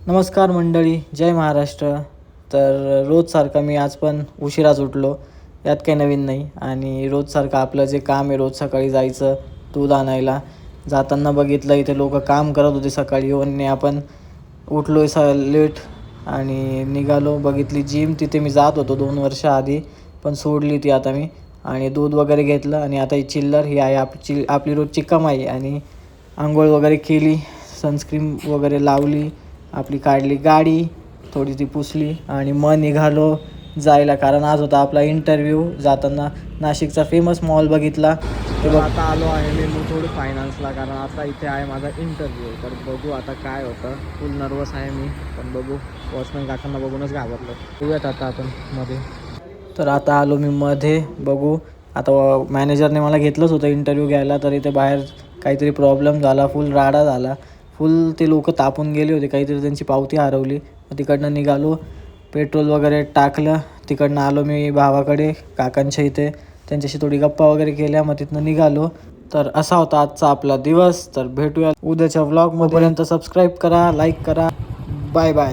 नमस्कार मंडळी, जय महाराष्ट्र. तर रोजसारखा मी आज पण उशिराच उठलो, यात काही नवीन नाही. आणि रोजसारखं आपलं जे काम आहे, रोज सकाळी जायचं दूध आणायला. जाताना बघितलं इथे लोक काम करत होते सकाळी, आणि आपण उठलो लेट आणि निघालो. बघितली जिम, तिथे मी जात होतो 2 वर्ष आधी, पण सोडली ती आता मी. आणि दूध वगैरे घेतलं आणि आता ही चिल्लर ही आहे आपली रोजची कमाई. आणि आंघोळ वगैरे केली, सनस्क्रीन वगैरे लावली, आपली काढली गाडी, थोडी ती पुसली आणि मग निघालो जायला, कारण आज होता आपला इंटरव्ह्यू. जाताना नाशिकचा फेमस मॉल बघितला. तर आता आलो आहे मी मुथूट फायनान्सला, कारण आता इथे आहे माझा इंटरव्ह्यू. तर बघू आता काय होतं. फुल नर्वस आहे मी, पण बघू. वॉचमॅन काकांना बघूनच घाबरलो. बघूयात आता आपण मध्ये. तर आता आलो मी मध्ये, बघू. आता मॅनेजरने मला घेतलंच होतं इंटरव्ह्यू घ्यायला, तर इथे बाहेर काहीतरी प्रॉब्लेम झाला, फुल राडा झाला. फुल ते लोक तापून गेले होते, काहीतरी त्यांची पावती हरवली. तिकडनं निघालो, पेट्रोल वगैरे टाकलं, तिकडनं आलो मी भावाकडे काकांच्या इथे. त्यांच्याशी थोडी गप्पा वगैरे केल्या, मग तिथनं निघालो. तर असा होता आजचा आपला दिवस. तर भेटूया उद्याच्या व्लॉगमध्ये. सबस्क्राईब करा, लाईक करा. Bye bye.